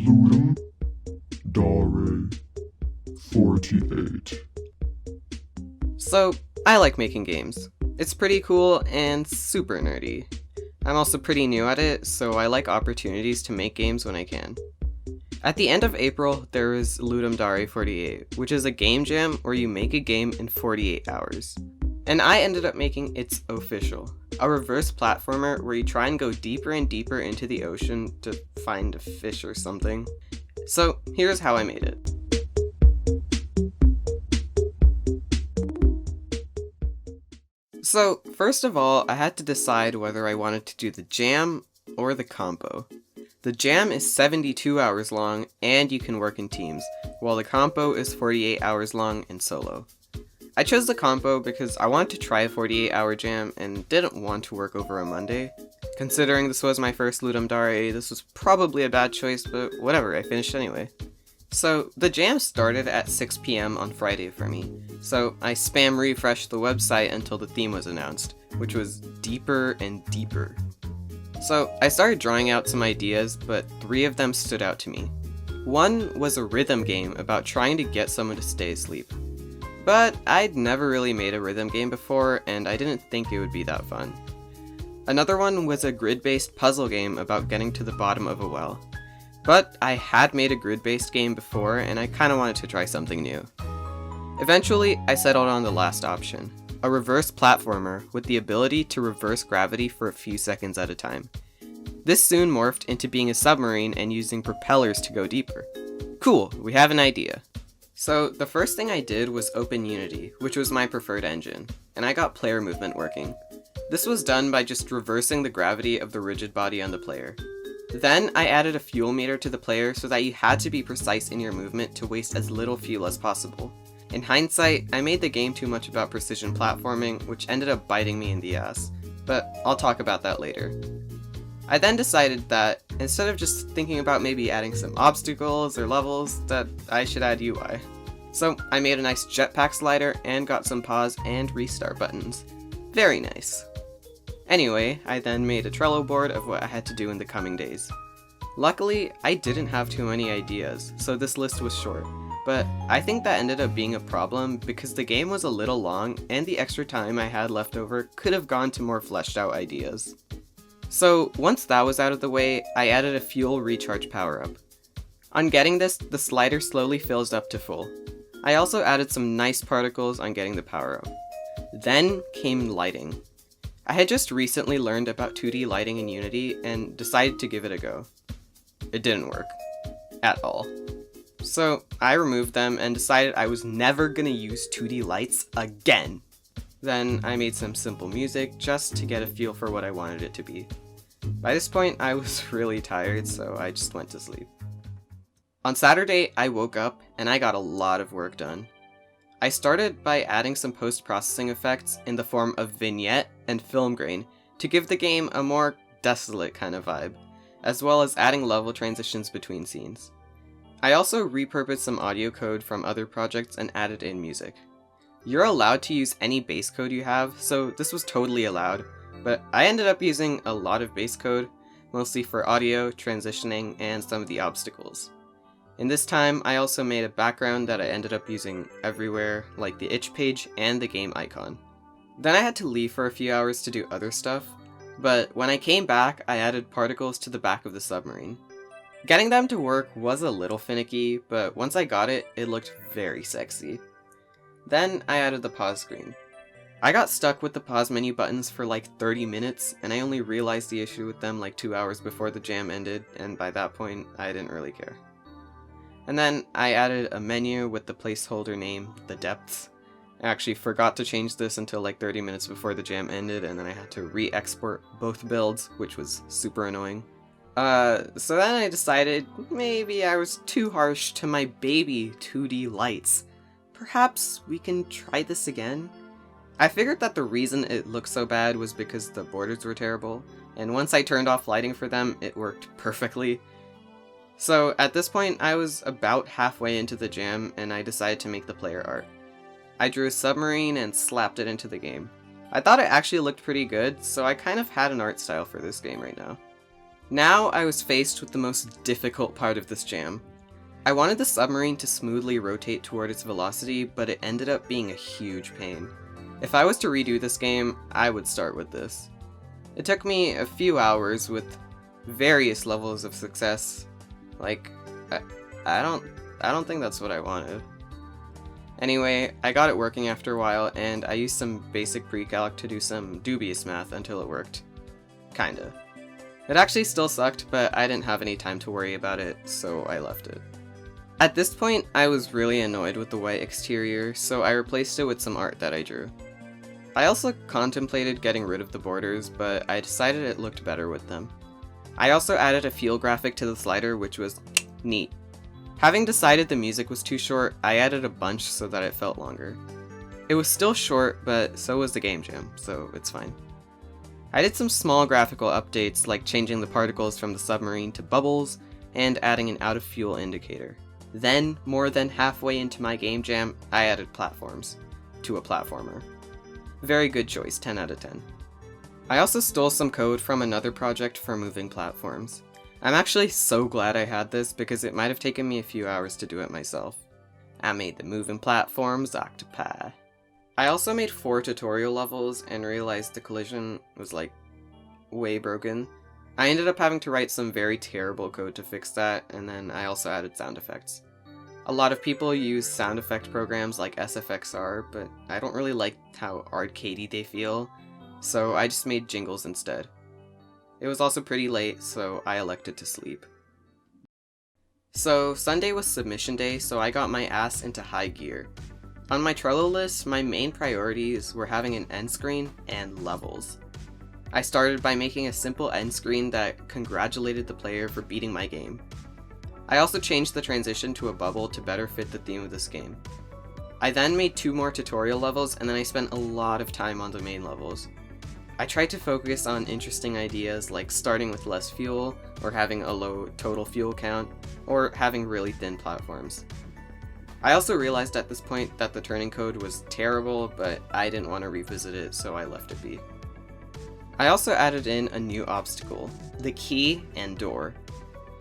ludum 48. So, I like making games. It's pretty cool and super nerdy. I'm also pretty new at it, so I like opportunities to make games when I can. At the end of April, there was ludum 48, which is a game jam where you make a game in 48 hours. And I ended up making It's Official, a reverse platformer where you try and go deeper and deeper into the ocean to find a fish or something. So, here's how I made it. So, first of all, I had to decide whether I wanted to do the jam or the compo. The jam is 72 hours long and you can work in teams, while the compo is 48 hours long and solo. I chose the compo because I wanted to try a 48-hour jam and didn't want to work over a Monday. Considering this was my first ludum dare, this was probably a bad choice, but whatever, I finished anyway. So, the jam started at 6 PM on Friday for me, so I spam refreshed the website until the theme was announced, which was deeper and deeper. So, I started drawing out some ideas, but 3 of them stood out to me. One was a rhythm game about trying to get someone to stay asleep. But I'd never really made a rhythm game before, and I didn't think it would be that fun. Another one was a grid-based puzzle game about getting to the bottom of a well. But I had made a grid-based game before, and I kinda wanted to try something new. Eventually, I settled on the last option, a reverse platformer with the ability to reverse gravity for a few seconds at a time. This soon morphed into being a submarine and using propellers to go deeper. Cool, we have an idea. So, the first thing I did was open Unity, which was my preferred engine, and I got player movement working. This was done by just reversing the gravity of the rigid body on the player. Then, I added a fuel meter to the player so that you had to be precise in your movement to waste as little fuel as possible. In hindsight, I made the game too much about precision platforming, which ended up biting me in the ass, but I'll talk about that later. I then decided that, instead of just thinking about maybe adding some obstacles or levels, that I should add UI. So, I made a nice jetpack slider and got some pause and restart buttons. Very nice. Anyway, I then made a Trello board of what I had to do in the coming days. Luckily, I didn't have too many ideas, so this list was short, but I think that ended up being a problem because the game was a little long and the extra time I had left over could have gone to more fleshed out ideas. So, once that was out of the way, I added a fuel recharge power-up. On getting this, the slider slowly fills up to full. I also added some nice particles on getting the power-up. Then came lighting. I had just recently learned about 2D lighting in Unity and decided to give it a go. It didn't work. At all. So I removed them and decided I was never gonna use 2D lights again. Then I made some simple music just to get a feel for what I wanted it to be. By this point I was really tired, so I just went to sleep. On Saturday I woke up and I got a lot of work done. I started by adding some post-processing effects in the form of vignette and film grain to give the game a more desolate kind of vibe, as well as adding level transitions between scenes. I also repurposed some audio code from other projects and added in music. You're allowed to use any base code you have, so this was totally allowed, but I ended up using a lot of base code, mostly for audio, transitioning, and some of the obstacles. In this time, I also made a background that I ended up using everywhere, like the itch page and the game icon. Then I had to leave for a few hours to do other stuff, but when I came back, I added particles to the back of the submarine. Getting them to work was a little finicky, but once I got it, it looked very sexy. Then I added the pause screen. I got stuck with the pause menu buttons for like 30 minutes, and I only realized the issue with them like 2 hours before the jam ended, and by that point, I didn't really care. And then I added a menu with the placeholder name, The Depths. I actually forgot to change this until like 30 minutes before the jam ended, and then I had to re-export both builds, which was super annoying. So then I decided maybe I was too harsh to my baby 2D lights. Perhaps we can try this again? I figured that the reason it looked so bad was because the borders were terrible, and once I turned off lighting for them, it worked perfectly. So at this point, I was about halfway into the jam, and I decided to make the player art. I drew a submarine and slapped it into the game. I thought it actually looked pretty good, so I kind of had an art style for this game right now. Now I was faced with the most difficult part of this jam. I wanted the submarine to smoothly rotate toward its velocity, but it ended up being a huge pain. If I was to redo this game, I would start with this. It took me a few hours with various levels of success. Like, I don't think that's what I wanted. Anyway, I got it working after a while, and I used some basic pre-calc to do some dubious math until it worked. Kinda. It actually still sucked, but I didn't have any time to worry about it, so I left it. At this point, I was really annoyed with the white exterior, so I replaced it with some art that I drew. I also contemplated getting rid of the borders, but I decided it looked better with them. I also added a feel graphic to the slider, which was neat. Having decided the music was too short, I added a bunch so that it felt longer. It was still short, but so was the game jam, so it's fine. I did some small graphical updates, like changing the particles from the submarine to bubbles, and adding an out of fuel indicator. Then, more than halfway into my game jam, I added platforms to a platformer. Very good choice, 10 out of 10. I also stole some code from another project for moving platforms. I'm actually so glad I had this because it might have taken me a few hours to do it myself. I made the moving platforms octopi. I also made 4 tutorial levels and realized the collision was like way broken. I ended up having to write some very terrible code to fix that, and then I also added sound effects. A lot of people use sound effect programs like SFXR, but I don't really like how arcadey they feel, so I just made jingles instead. It was also pretty late, so I elected to sleep. So Sunday was submission day, so I got my ass into high gear. On my Trello list, my main priorities were having an end screen and levels. I started by making a simple end screen that congratulated the player for beating my game. I also changed the transition to a bubble to better fit the theme of this game. I then made 2 more tutorial levels, and then I spent a lot of time on the main levels. I tried to focus on interesting ideas like starting with less fuel, or having a low total fuel count, or having really thin platforms. I also realized at this point that the turning code was terrible, but I didn't want to revisit it, so I left it be. I also added in a new obstacle, the key and door.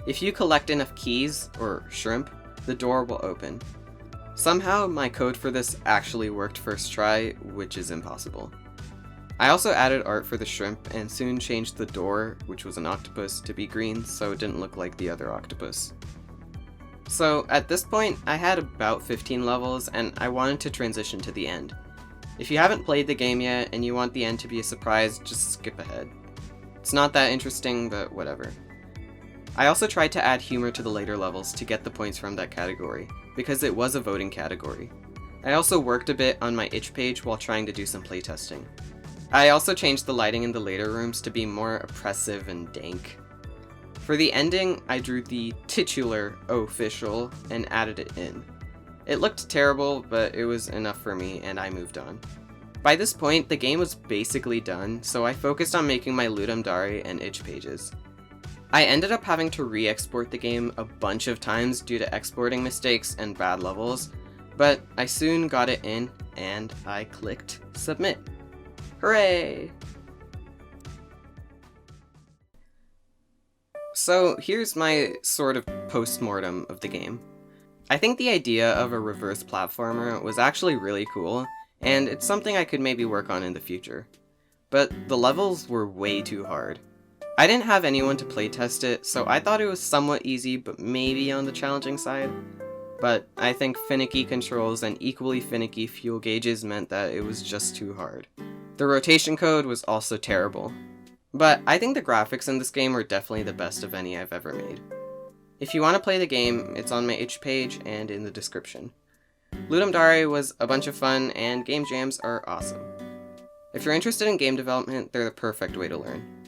If you collect enough keys, or shrimp, the door will open. Somehow, my code for this actually worked first try, which is impossible. I also added art for the shrimp, and soon changed the door, which was an octopus, to be green so it didn't look like the other octopus. So, at this point, I had about 15 levels, and I wanted to transition to the end. If you haven't played the game yet, and you want the end to be a surprise, just skip ahead. It's not that interesting, but whatever. I also tried to add humor to the later levels to get the points from that category, because it was a voting category. I also worked a bit on my itch page while trying to do some playtesting. I also changed the lighting in the later rooms to be more oppressive and dank. For the ending, I drew the titular official and added it in. It looked terrible, but it was enough for me, and I moved on. By this point, the game was basically done, so I focused on making my ludum dare and itch pages. I ended up having to re-export the game a bunch of times due to exporting mistakes and bad levels, but I soon got it in, and I clicked submit. Hooray! So here's my sort of post-mortem of the game. I think the idea of a reverse platformer was actually really cool, and it's something I could maybe work on in the future. But the levels were way too hard. I didn't have anyone to playtest it, so I thought it was somewhat easy, but maybe on the challenging side. But I think finicky controls and equally finicky fuel gauges meant that it was just too hard. The rotation code was also terrible. But I think the graphics in this game were definitely the best of any I've ever made. If you want to play the game, it's on my itch page and in the description. Ludum Dare was a bunch of fun, and game jams are awesome. If you're interested in game development, they're the perfect way to learn.